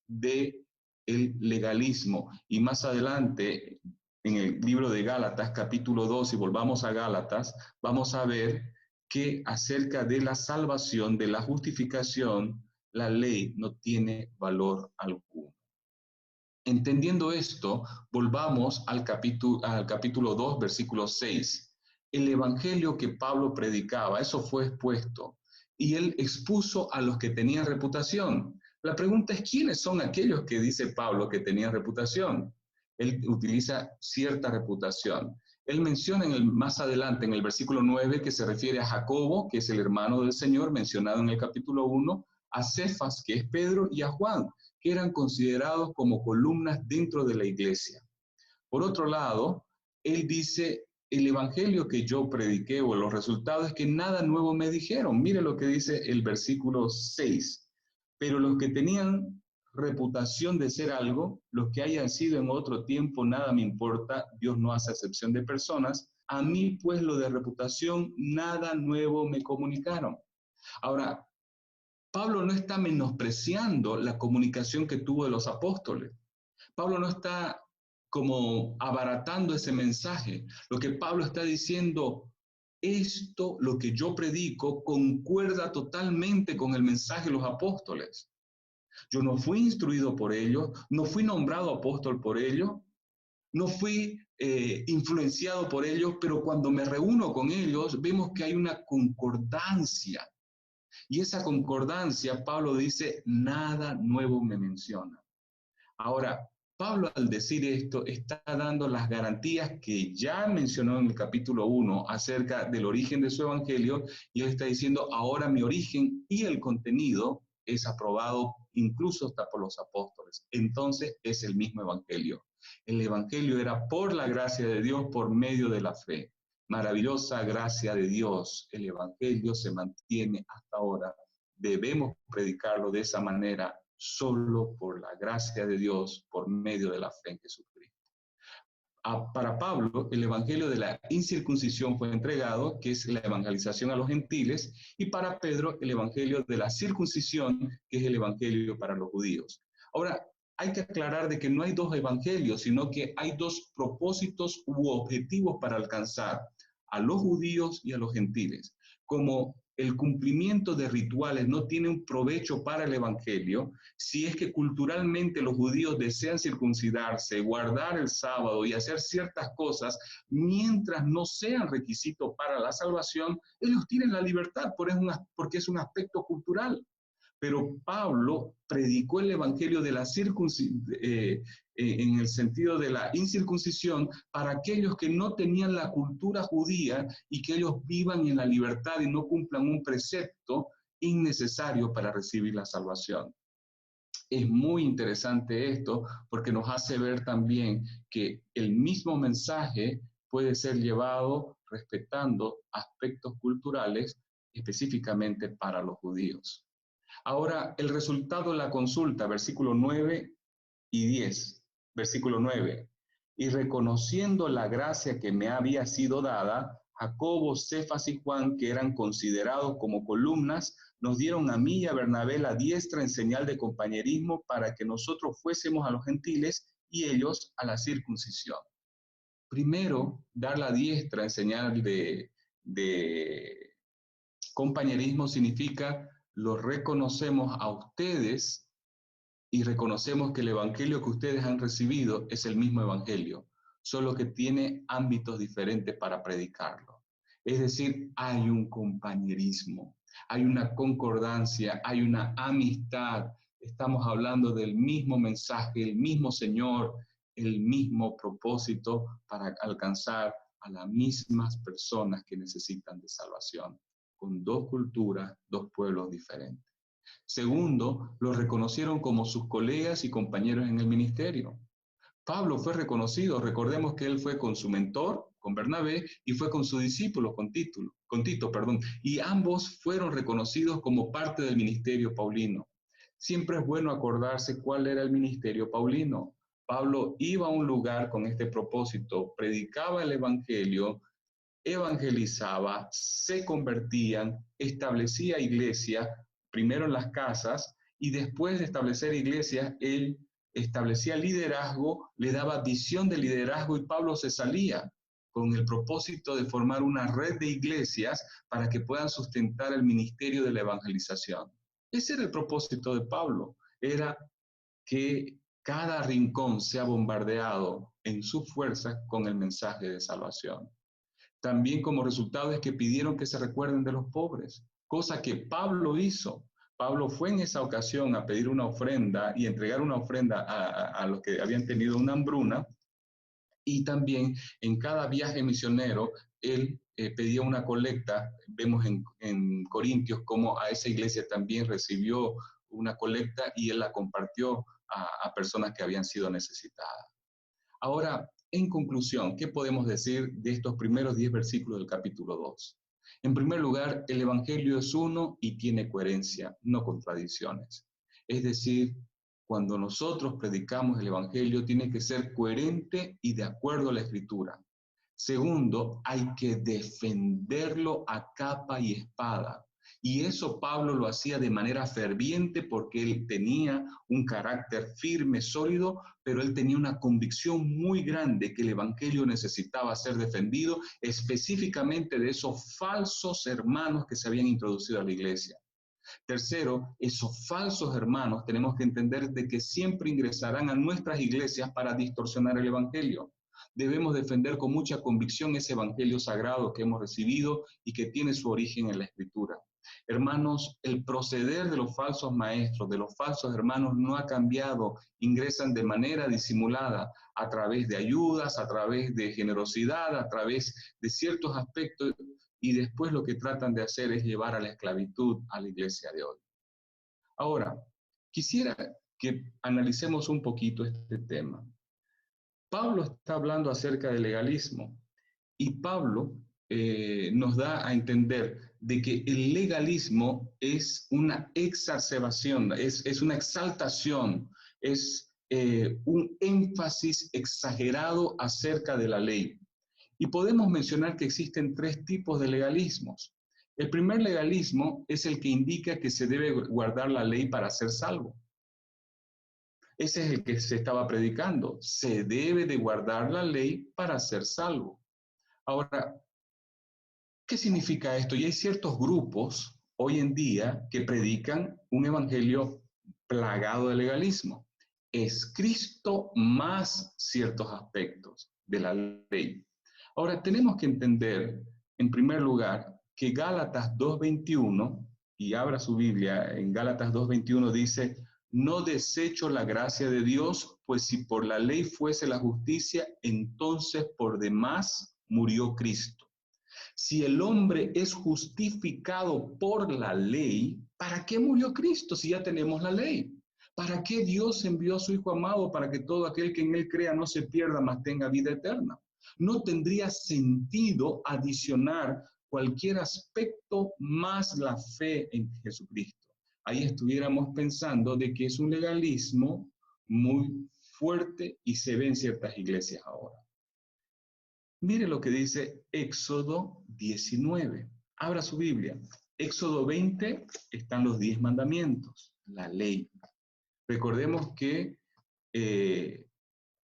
del legalismo. Y más adelante, en el libro de Gálatas, capítulo 2, si volvamos a Gálatas, vamos a ver que acerca de la salvación, de la justificación, la ley no tiene valor alguno. Entendiendo esto, volvamos al capítulo 2, versículo 6. el evangelio que Pablo predicaba, eso fue expuesto, y él expuso a los que tenían reputación. La pregunta es, ¿quiénes son aquellos que dice Pablo que tenían reputación? Él utiliza cierta reputación. Él menciona más adelante, en el versículo 9, que se refiere a Jacobo, que es el hermano del Señor, mencionado en el capítulo 1, a Cefas, que es Pedro, y a Juan, que eran considerados como columnas dentro de la iglesia. Por otro lado, él dice, el evangelio que yo prediqué o los resultados es que nada nuevo me dijeron. Mire lo que dice el versículo 6. Pero los que tenían reputación de ser algo, los que hayan sido en otro tiempo, nada me importa, Dios no hace excepción de personas. A mí, pues, lo de reputación, nada nuevo me comunicaron. Ahora, Pablo no está menospreciando la comunicación que tuvo de los apóstoles. Pablo no está como abaratando ese mensaje. Lo que Pablo está diciendo, esto, lo que yo predico, concuerda totalmente con el mensaje de los apóstoles. Yo no fui instruido por ellos, no fui nombrado apóstol por ellos, no fui influenciado por ellos, pero cuando me reúno con ellos, vemos que hay una concordancia. Y esa concordancia, Pablo dice, nada nuevo me menciona. Ahora, Pablo al decir esto está dando las garantías que ya mencionó en el capítulo 1 acerca del origen de su evangelio, y él está diciendo, ahora mi origen y el contenido es aprobado incluso hasta por los apóstoles. Entonces es el mismo evangelio. El evangelio era por la gracia de Dios por medio de la fe. Maravillosa gracia de Dios. El evangelio se mantiene hasta ahora. Debemos predicarlo de esa manera, solo por la gracia de Dios, por medio de la fe en Jesucristo. Para Pablo, el evangelio de la incircuncisión fue entregado, que es la evangelización a los gentiles, y para Pedro, el evangelio de la circuncisión, que es el evangelio para los judíos. Ahora, hay que aclarar de que no hay dos evangelios, sino que hay dos propósitos u objetivos para alcanzar a los judíos y a los gentiles. Como el cumplimiento de rituales no tiene un provecho para el evangelio, si es que culturalmente los judíos desean circuncidarse, guardar el sábado y hacer ciertas cosas, mientras no sean requisito para la salvación, ellos tienen la libertad porque es un aspecto cultural. Pero Pablo predicó el evangelio de la en el sentido de la incircuncisión para aquellos que no tenían la cultura judía y que ellos vivan en la libertad y no cumplan un precepto innecesario para recibir la salvación. Es muy interesante esto porque nos hace ver también que el mismo mensaje puede ser llevado respetando aspectos culturales específicamente para los judíos. Ahora, el resultado de la consulta, versículo 9 y 10. Versículo 9. Y reconociendo la gracia que me había sido dada, Jacobo, Cefas y Juan, que eran considerados como columnas, nos dieron a mí y a Bernabé la diestra en señal de compañerismo para que nosotros fuésemos a los gentiles y ellos a la circuncisión. Primero, dar la diestra en señal de compañerismo significa lo reconocemos a ustedes y reconocemos que el evangelio que ustedes han recibido es el mismo evangelio, solo que tiene ámbitos diferentes para predicarlo. Es decir, hay un compañerismo, hay una concordancia, hay una amistad. Estamos hablando del mismo mensaje, el mismo Señor, el mismo propósito para alcanzar a las mismas personas que necesitan de salvación, con dos culturas, dos pueblos diferentes. Segundo, los reconocieron como sus colegas y compañeros en el ministerio. Pablo fue reconocido, recordemos que él fue con su mentor, con Bernabé, y fue con su discípulo, con Tito, y ambos fueron reconocidos como parte del ministerio paulino. Siempre es bueno acordarse cuál era el ministerio paulino. Pablo iba a un lugar con este propósito, predicaba el evangelio, evangelizaba, se convertían, establecía iglesia, primero en las casas, y después de establecer iglesias, él establecía liderazgo, le daba visión de liderazgo y Pablo se salía con el propósito de formar una red de iglesias para que puedan sustentar el ministerio de la evangelización. Ese era el propósito de Pablo, era que cada rincón sea bombardeado en su fuerza con el mensaje de salvación. También como resultado es que pidieron que se recuerden de los pobres, cosa que Pablo hizo. Pablo fue en esa ocasión a pedir una ofrenda y entregar una ofrenda a los que habían tenido una hambruna, y también en cada viaje misionero él pedía una colecta. Vemos en Corintios cómo a esa iglesia también recibió una colecta y él la compartió a personas que habían sido necesitadas. Ahora, en conclusión, ¿qué podemos decir de estos primeros 10 versículos del capítulo 2? En primer lugar, el Evangelio es uno y tiene coherencia, no contradicciones. Es decir, cuando nosotros predicamos el Evangelio, tiene que ser coherente y de acuerdo a la Escritura. Segundo, hay que defenderlo a capa y espada. Y eso Pablo lo hacía de manera ferviente porque él tenía un carácter firme, sólido, pero él tenía una convicción muy grande que el Evangelio necesitaba ser defendido, específicamente de esos falsos hermanos que se habían introducido a la iglesia. Tercero, esos falsos hermanos tenemos que entender de que siempre ingresarán a nuestras iglesias para distorsionar el Evangelio. Debemos defender con mucha convicción ese Evangelio sagrado que hemos recibido y que tiene su origen en la Escritura. Hermanos, el proceder de los falsos maestros, de los falsos hermanos, no ha cambiado. Ingresan de manera disimulada a través de ayudas, a través de generosidad, a través de ciertos aspectos, y después lo que tratan de hacer es llevar a la esclavitud a la iglesia de hoy. Ahora, quisiera que analicemos un poquito este tema. Pablo está hablando acerca del legalismo y Pablo nos da a entender de que el legalismo es una exacerbación, es una exaltación, es un énfasis exagerado acerca de la ley. Y podemos mencionar que existen tres tipos de legalismos. El primer legalismo es el que indica que se debe guardar la ley para ser salvo. Ese es el que se estaba predicando. Se debe de guardar la ley para ser salvo. Ahora, ¿qué significa esto? Y hay ciertos grupos hoy en día que predican un evangelio plagado de legalismo. Es Cristo más ciertos aspectos de la ley. Ahora, tenemos que entender, en primer lugar, que Gálatas 2:21, y abra su Biblia, en Gálatas 2:21 dice, no desecho la gracia de Dios, pues si por la ley fuese la justicia, entonces por demás murió Cristo. Si el hombre es justificado por la ley, ¿para qué murió Cristo si ya tenemos la ley? ¿Para qué Dios envió a su Hijo amado para que todo aquel que en él crea no se pierda, mas tenga vida eterna? No tendría sentido adicionar cualquier aspecto más la fe en Jesucristo. Ahí estuviéramos pensando de que es un legalismo muy fuerte y se ve en ciertas iglesias ahora. Mire lo que dice Éxodo 19. Abra su Biblia. Éxodo 20 están los 10 mandamientos, la ley. Recordemos que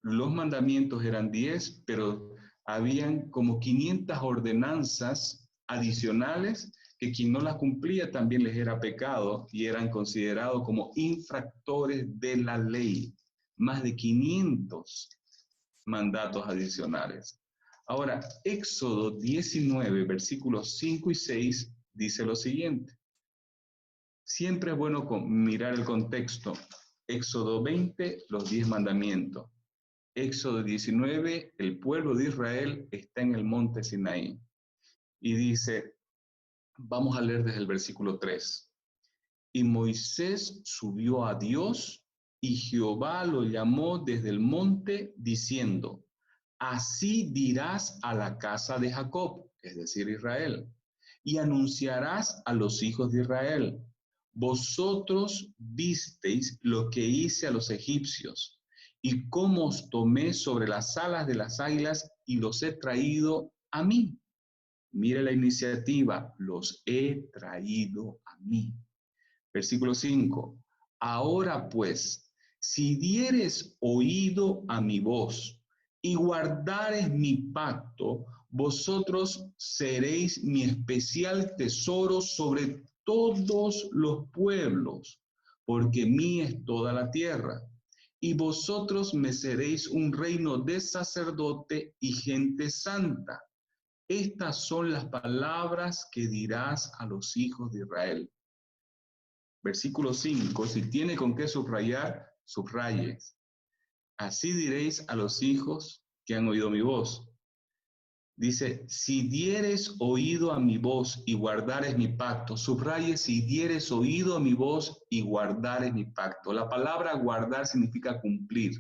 los mandamientos eran 10, pero habían como 500 ordenanzas adicionales que quien no las cumplía también les era pecado y eran considerados como infractores de la ley. Más de 500 mandatos adicionales. Ahora, Éxodo 19, versículos 5 y 6, dice lo siguiente. Siempre es bueno mirar el contexto. Éxodo 20, los 10 mandamientos. Éxodo 19, el pueblo de Israel está en el monte Sinaí. Y dice, vamos a leer desde el versículo 3. Y Moisés subió a Dios y Jehová lo llamó desde el monte diciendo, así dirás a la casa de Jacob, es decir, Israel, y anunciarás a los hijos de Israel, vosotros visteis lo que hice a los egipcios, y cómo os tomé sobre las alas de las águilas y los he traído a mí. Mire la iniciativa, los he traído a mí. Versículo 5. Ahora pues, si dieres oído a mi voz y guardares mi pacto, vosotros seréis mi especial tesoro sobre todos los pueblos, porque mía es toda la tierra. Y vosotros me seréis un reino de sacerdote y gente santa. estas son las palabras que dirás a los hijos de Israel. Versículo 5, si tiene con qué subrayar, subrayes. Así diréis a los hijos que han oído mi voz. Dice, si dieres oído a mi voz y guardares mi pacto, subraye si dieres oído a mi voz y guardares mi pacto. La palabra guardar significa cumplir.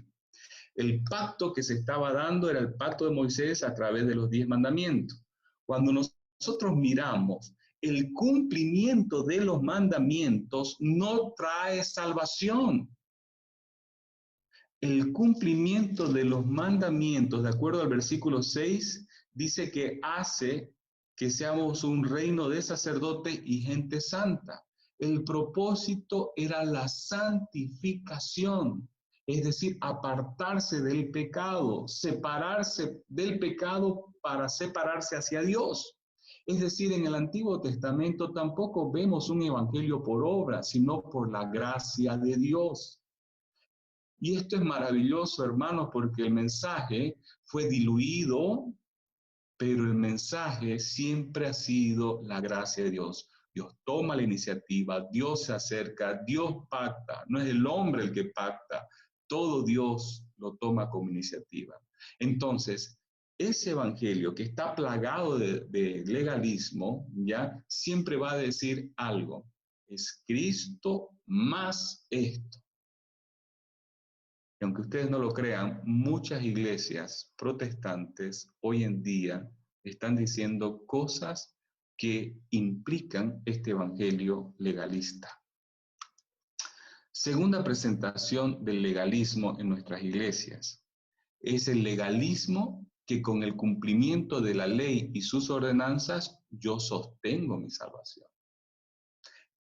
El pacto que se estaba dando era el pacto de Moisés a través de los 10 mandamientos. Cuando nosotros miramos el cumplimiento de los mandamientos, no trae salvación. El cumplimiento de los mandamientos, de acuerdo al versículo 6, dice que hace que seamos un reino de sacerdotes y gente santa. El propósito era la santificación, es decir, apartarse del pecado, separarse del pecado para separarse hacia Dios. Es decir, en el Antiguo Testamento tampoco vemos un evangelio por obra, sino por la gracia de Dios. Y esto es maravilloso, hermanos, porque el mensaje fue diluido, pero el mensaje siempre ha sido la gracia de Dios. Dios toma la iniciativa, Dios se acerca, Dios pacta. No es el hombre el que pacta, todo Dios lo toma como iniciativa. Entonces, ese evangelio que está plagado de legalismo, ya siempre va a decir algo. Es Cristo más esto. Y aunque ustedes no lo crean, muchas iglesias protestantes hoy en día están diciendo cosas que implican este evangelio legalista. Segunda presentación del legalismo en nuestras iglesias. Es el legalismo que con el cumplimiento de la ley y sus ordenanzas yo sostengo mi salvación.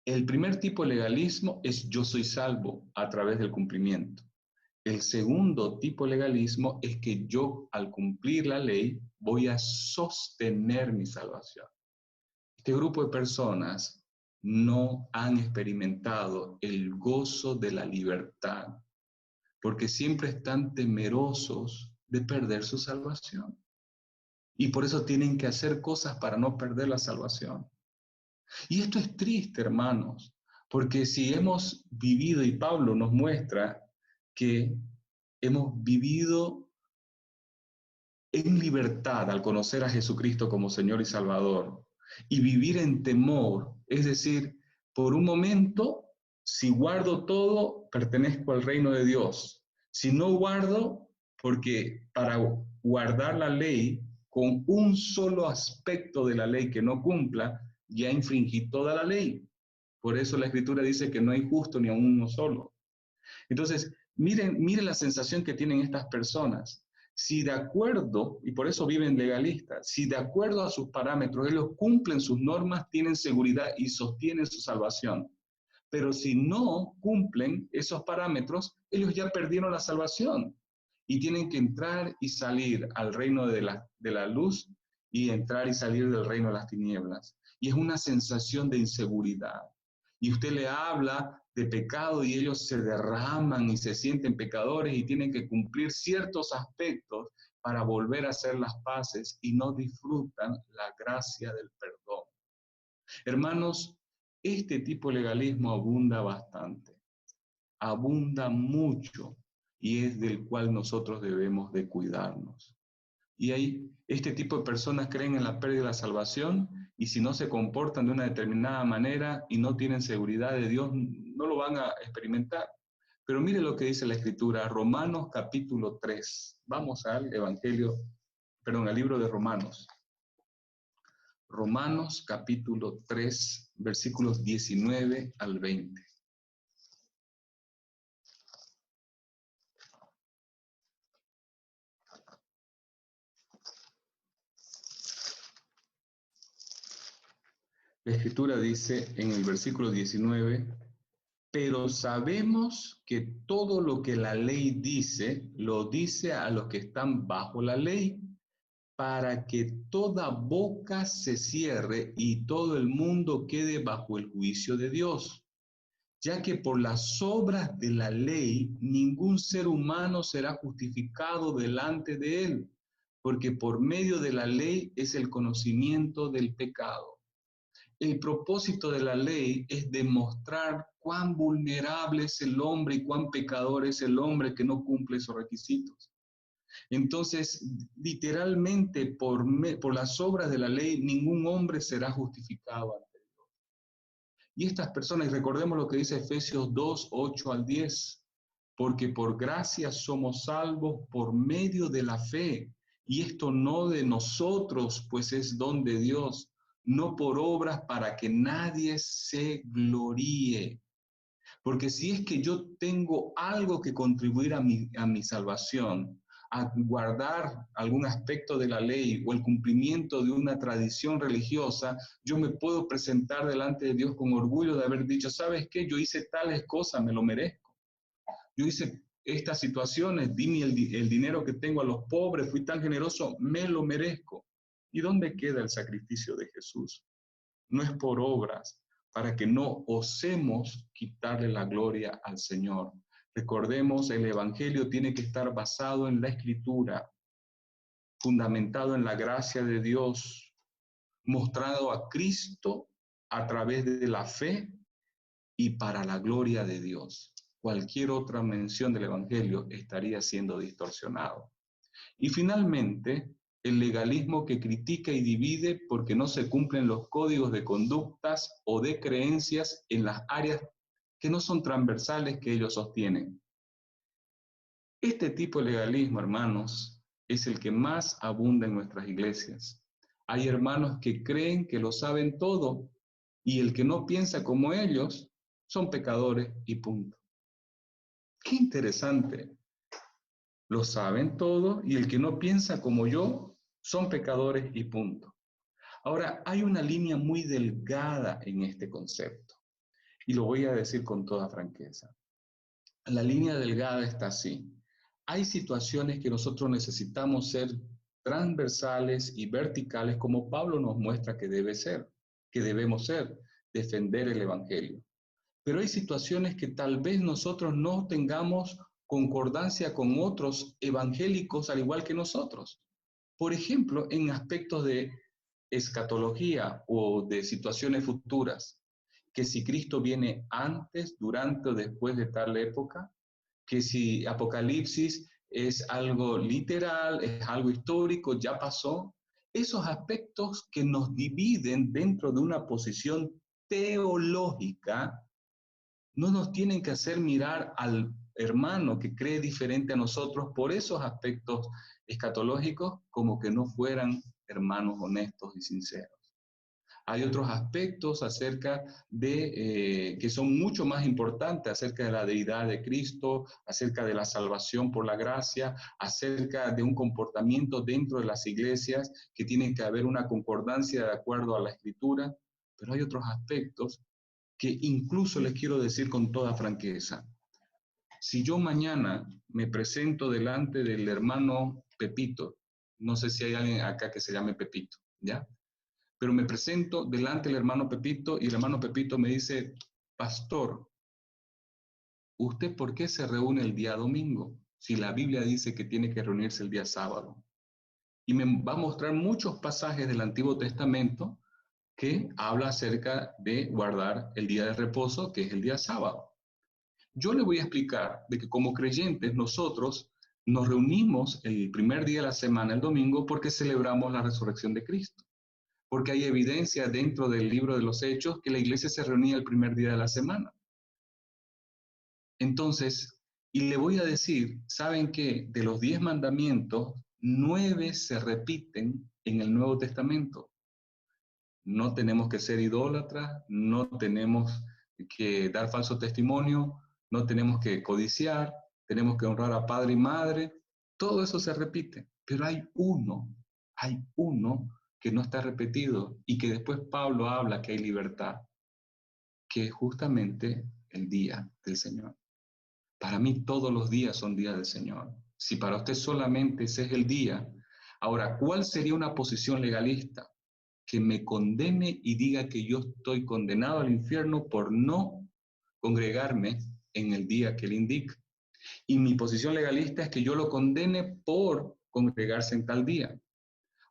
El primer tipo de legalismo es yo soy salvo a través del cumplimiento. El segundo tipo de legalismo es que yo, al cumplir la ley, voy a sostener mi salvación. Este grupo de personas no han experimentado el gozo de la libertad, porque siempre están temerosos de perder su salvación. Y por eso tienen que hacer cosas para no perder la salvación. Y esto es triste, hermanos, porque si hemos vivido, y Pablo nos muestra que hemos vivido en libertad al conocer a Jesucristo como Señor y Salvador y vivir en temor, es decir, por un momento, si guardo todo, pertenezco al reino de Dios. Si no guardo, porque para guardar la ley, con un solo aspecto de la ley que no cumpla, ya infringí toda la ley. Por eso la Escritura dice que no hay justo ni a uno solo. Entonces, miren la sensación que tienen estas personas. Si de acuerdo, y por eso viven legalistas, si de acuerdo a sus parámetros ellos cumplen sus normas, tienen seguridad y sostienen su salvación. Pero si no cumplen esos parámetros, ellos ya perdieron la salvación y tienen que entrar y salir al reino de la luz y entrar y salir del reino de las tinieblas. Y es una sensación de inseguridad. Y usted le habla de pecado y ellos se derraman y se sienten pecadores y tienen que cumplir ciertos aspectos para volver a hacer las paces y no disfrutan la gracia del perdón. Hermanos, este tipo de legalismo abunda bastante, abunda mucho y es del cual nosotros debemos de cuidarnos. Y ahí, este tipo de personas creen en la pérdida de la salvación y si no se comportan de una determinada manera y no tienen seguridad de Dios, no lo van a experimentar. Pero mire lo que dice la Escritura, Romanos capítulo 3. Vamos al al libro de Romanos. Romanos capítulo 3, versículos 19 al 20. La Escritura dice en el versículo 19, pero sabemos que todo lo que la ley dice, lo dice a los que están bajo la ley, para que toda boca se cierre y todo el mundo quede bajo el juicio de Dios, ya que por las obras de la ley ningún ser humano será justificado delante de él, porque por medio de la ley es el conocimiento del pecado. El propósito de la ley es demostrar cuán vulnerable es el hombre y cuán pecador es el hombre que no cumple esos requisitos. Entonces, literalmente, por las obras de la ley, ningún hombre será justificado ante Dios. Y estas personas, y recordemos lo que dice Efesios 2, 8 al 10, porque por gracia somos salvos por medio de la fe, y esto no de nosotros, pues es don de Dios, no por obras para que nadie se gloríe. Porque si es que yo tengo algo que contribuir a mi salvación, a guardar algún aspecto de la ley o el cumplimiento de una tradición religiosa, yo me puedo presentar delante de Dios con orgullo de haber dicho, ¿sabes qué? Yo hice tales cosas, me lo merezco. Yo hice estas situaciones, di el dinero que tengo a los pobres, fui tan generoso, me lo merezco. ¿Y dónde queda el sacrificio de Jesús? No es por obras, para que no osemos quitarle la gloria al Señor. Recordemos, el Evangelio tiene que estar basado en la Escritura, fundamentado en la gracia de Dios, mostrado a Cristo a través de la fe y para la gloria de Dios. Cualquier otra mención del Evangelio estaría siendo distorsionado. Y finalmente, el legalismo que critica y divide porque no se cumplen los códigos de conductas o de creencias en las áreas que no son transversales que ellos sostienen. Este tipo de legalismo, hermanos, es el que más abunda en nuestras iglesias. Hay hermanos que creen que lo saben todo y el que no piensa como ellos son pecadores y punto. Qué interesante. Lo saben todo y el que no piensa como yo son pecadores y punto. Ahora, hay una línea muy delgada en este concepto y lo voy a decir con toda franqueza. La línea delgada está así. Hay situaciones que nosotros necesitamos ser transversales y verticales como Pablo nos muestra que debe ser, que debemos ser, defender el Evangelio. Pero hay situaciones que tal vez nosotros no tengamos concordancia con otros evangélicos al igual que nosotros. Por ejemplo, en aspectos de escatología o de situaciones futuras, que si Cristo viene antes, durante o después de tal época, que si Apocalipsis es algo literal, es algo histórico, ya pasó. Esos aspectos que nos dividen dentro de una posición teológica no nos tienen que hacer mirar al hermano que cree diferente a nosotros por esos aspectos escatológicos como que no fueran hermanos honestos y sinceros. Hay otros aspectos acerca de, que son mucho más importantes, acerca de la deidad de Cristo, acerca de la salvación por la gracia, acerca de un comportamiento dentro de las iglesias que tiene que haber una concordancia de acuerdo a la Escritura, pero hay otros aspectos que incluso les quiero decir con toda franqueza. Si yo mañana me presento delante del hermano Pepito, no sé si hay alguien acá que se llame Pepito, ¿ya? Pero me presento delante del hermano Pepito y el hermano Pepito me dice, pastor, ¿usted por qué se reúne el día domingo? Si la Biblia dice que tiene que reunirse el día sábado. Y me va a mostrar muchos pasajes del Antiguo Testamento que habla acerca de guardar el día de reposo, que es el día sábado. Yo le voy a explicar de que como creyentes nosotros nos reunimos el primer día de la semana, el domingo, porque celebramos la resurrección de Cristo. Porque hay evidencia dentro del libro de los Hechos que la iglesia se reunía el primer día de la semana. Entonces, y le voy a decir, ¿saben qué? De los 10 mandamientos, 9 se repiten en el Nuevo Testamento. No tenemos que ser idólatras, no tenemos que dar falso testimonio, no tenemos que codiciar, tenemos que honrar a padre y madre. Todo eso se repite, pero hay uno que no está repetido y que después Pablo habla que hay libertad, que es justamente el día del Señor. Para mí todos los días son días del Señor. Si para usted solamente ese es el día, ahora, ¿cuál sería una posición legalista? Que me condene y diga que yo estoy condenado al infierno por no congregarme en el día que él indica. Y mi posición legalista es que yo lo condene por congregarse en tal día.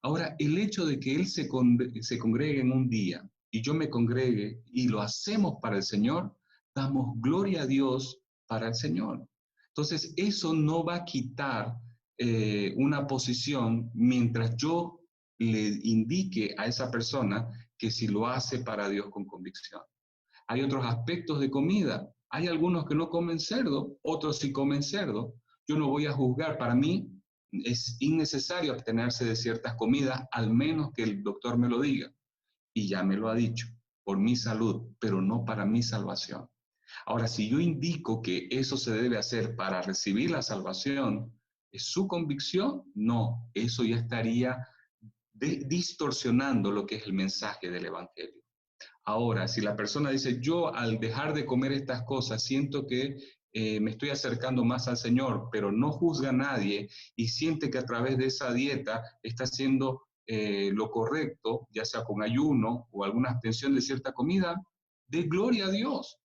Ahora, el hecho de que él se congregue en un día y yo me congregue y lo hacemos para el Señor, damos gloria a Dios para el Señor. Entonces, eso no va a quitar una posición mientras yo le indique a esa persona que si lo hace para Dios con convicción. Hay otros aspectos de comida. Hay algunos que no comen cerdo, otros sí comen cerdo. Yo no voy a juzgar. Para mí es innecesario abstenerse de ciertas comidas, al menos que el doctor me lo diga. Y ya me lo ha dicho, por mi salud, pero no para mi salvación. Ahora, si yo indico que eso se debe hacer para recibir la salvación, ¿es su convicción? No, eso ya estaría distorsionando lo que es el mensaje del Evangelio. Ahora, si la persona dice, yo al dejar de comer estas cosas siento que me estoy acercando más al Señor, pero no juzga a nadie y siente que a través de esa dieta está haciendo lo correcto, ya sea con ayuno o alguna abstención de cierta comida, de gloria a Dios.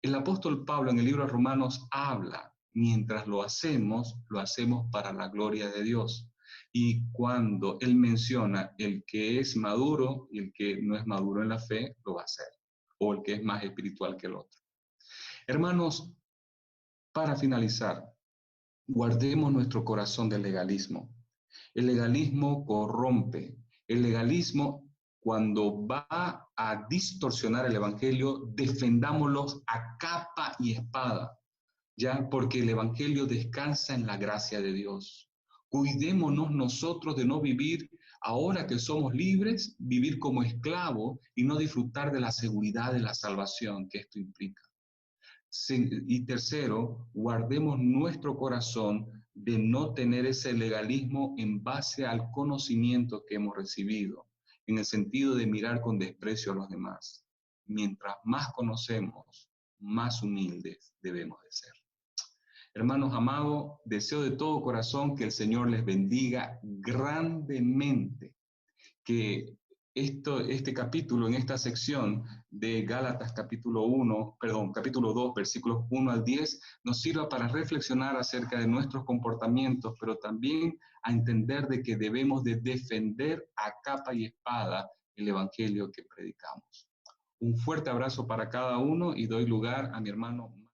El apóstol Pablo en el libro de Romanos habla, mientras lo hacemos para la gloria de Dios. Y cuando él menciona el que es maduro y el que no es maduro en la fe, lo va a hacer. O el que es más espiritual que el otro. Hermanos, para finalizar, guardemos nuestro corazón del legalismo. El legalismo corrompe. El legalismo, cuando va a distorsionar el evangelio, defendámoslos a capa y espada, ya, porque el evangelio descansa en la gracia de Dios. Cuidémonos nosotros de no vivir, ahora que somos libres, vivir como esclavos y no disfrutar de la seguridad de la salvación que esto implica. Y tercero, guardemos nuestro corazón de no tener ese legalismo en base al conocimiento que hemos recibido, en el sentido de mirar con desprecio a los demás. Mientras más conocemos, más humildes debemos de ser. Hermanos amados, deseo de todo corazón que el Señor les bendiga grandemente, que este capítulo, en esta sección de Gálatas capítulo 2, versículos 1 al 10, nos sirva para reflexionar acerca de nuestros comportamientos, pero también a entender de que debemos de defender a capa y espada el evangelio que predicamos. Un fuerte abrazo para cada uno y doy lugar a mi hermano